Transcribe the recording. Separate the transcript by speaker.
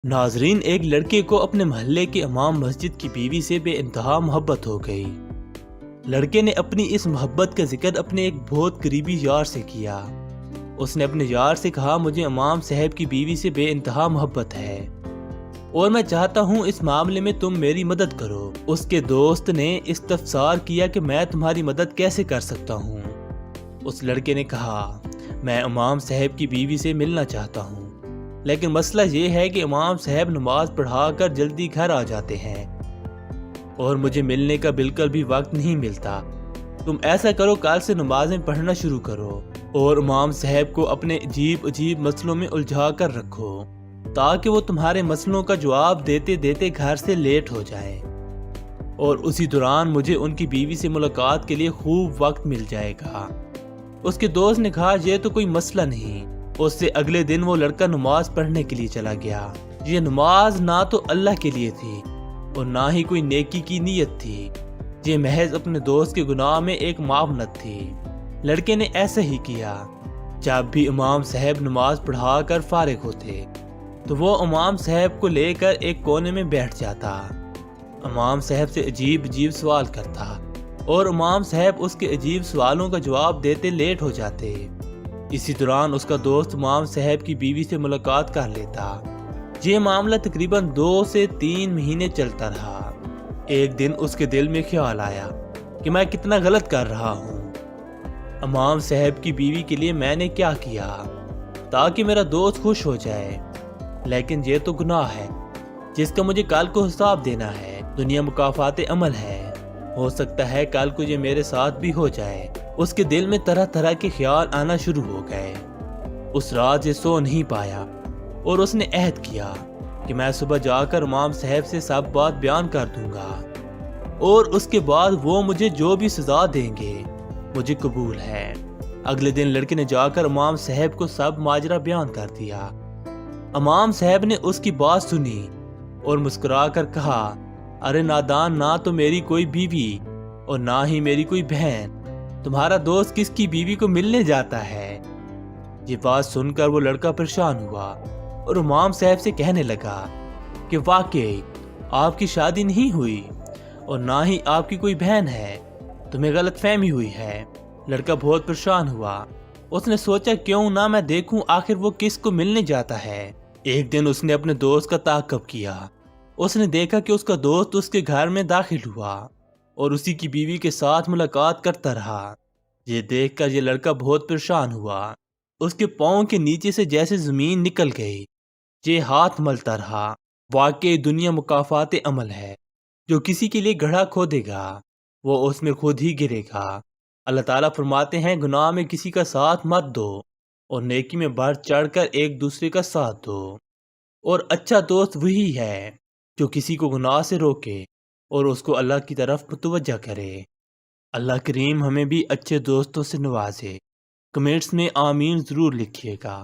Speaker 1: ناظرین، ایک لڑکے کو اپنے محلے کے امام مسجد کی بیوی سے بے انتہا محبت ہو گئی۔ لڑکے نے اپنی اس محبت کا ذکر اپنے ایک بہت قریبی یار سے کیا۔ اس نے اپنے یار سے کہا، مجھے امام صاحب کی بیوی سے بے انتہا محبت ہے اور میں چاہتا ہوں اس معاملے میں تم میری مدد کرو۔ اس کے دوست نے استفسار کیا کہ میں تمہاری مدد کیسے کر سکتا ہوں؟ اس لڑکے نے کہا، میں امام صاحب کی بیوی سے ملنا چاہتا ہوں، لیکن مسئلہ یہ ہے کہ امام صاحب نماز پڑھا کر جلدی گھر آ جاتے ہیں اور مجھے ملنے کا بالکل بھی وقت نہیں ملتا۔ تم ایسا کرو، کل سے نمازیں پڑھنا شروع کرو اور امام صاحب کو اپنے عجیب مسئلوں میں الجھا کر رکھو تاکہ وہ تمہارے مسئلوں کا جواب دیتے دیتے گھر سے لیٹ ہو جائیں، اور اسی دوران مجھے ان کی بیوی سے ملاقات کے لیے خوب وقت مل جائے گا۔ اس کے دوست نے کہا، یہ تو کوئی مسئلہ نہیں۔ اس سے اگلے دن وہ لڑکا نماز پڑھنے کے لیے چلا گیا۔ یہ نماز نہ تو اللہ کے لیے تھی اور نہ ہی کوئی نیکی کی نیت تھی، یہ محض اپنے دوست کے گناہ میں ایک معاونت تھی۔ لڑکے نے ایسا ہی کیا۔ جب بھی امام صاحب نماز پڑھا کر فارغ ہوتے تو وہ امام صاحب کو لے کر ایک کونے میں بیٹھ جاتا، امام صاحب سے عجیب سوال کرتا اور امام صاحب اس کے عجیب سوالوں کا جواب دیتے لیٹ ہو جاتے۔ اسی دوران اس کا دوست امام صاحب کی بیوی سے ملاقات کر لیتا۔ یہ معاملہ تقریباً 2 سے 3 مہینے چلتا رہا۔ ایک دن اس کے دل میں خیال آیا کہ میں کتنا غلط کر رہا ہوں۔ امام صاحب کی بیوی کے لیے میں نے کیا کیا تاکہ میرا دوست خوش ہو جائے، لیکن یہ تو گناہ ہے جس کا مجھے کل کو حساب دینا ہے۔ دنیا مکافات عمل ہے، ہو سکتا ہے کل کو یہ میرے ساتھ بھی ہو جائے۔ اس کے دل میں طرح طرح کے خیال آنا شروع ہو گئے۔ اس رات یہ سو نہیں پایا اور اس نے عہد کیا کہ میں صبح جا کر امام صاحب سے سب بات بیان کر دوں گا اور اس کے بعد وہ مجھے جو بھی سزا دیں گے مجھے قبول ہے۔ اگلے دن لڑکے نے جا کر امام صاحب کو سب ماجرا بیان کر دیا۔ امام صاحب نے اس کی بات سنی اور مسکرا کر کہا، ارے نادان، نہ تو میری کوئی بیوی اور نہ ہی میری کوئی بہن، تمہارا دوست کس کی بیوی کو ملنے جاتا ہے؟ یہ بات سن کر وہ لڑکا پریشان ہوا اور امام صاحب سے کہنے لگا کہ واقعی آپ کی شادی نہیں ہوئی اور نہ ہی آپ کی کوئی بہن ہے، تمہیں غلط فہمی ہوئی ہے۔ لڑکا بہت پریشان ہوا۔ اس نے سوچا، کیوں نہ میں دیکھوں آخر وہ کس کو ملنے جاتا ہے۔ ایک دن اس نے اپنے دوست کا تعاقب کیا۔ اس نے دیکھا کہ اس کا دوست اس کے گھر میں داخل ہوا اور اسی کی بیوی کے ساتھ ملاقات کرتا رہا۔ یہ دیکھ کر یہ لڑکا بہت پریشان ہوا۔ اس کے پاؤں کے نیچے سے جیسے زمین نکل گئی۔ یہ ہاتھ ملتا رہا۔ واقعی دنیا مکافات عمل ہے، جو کسی کے لیے گڑھا کھودے گا وہ اس میں خود ہی گرے گا۔ اللہ تعالیٰ فرماتے ہیں، گناہ میں کسی کا ساتھ مت دو اور نیکی میں بڑھ چڑھ کر ایک دوسرے کا ساتھ دو، اور اچھا دوست وہی ہے جو کسی کو گناہ سے روکے اور اس کو اللہ کی طرف متوجہ کرے۔ اللہ کریم ہمیں بھی اچھے دوستوں سے نوازے۔ کمنٹس میں آمین ضرور لکھیے گا۔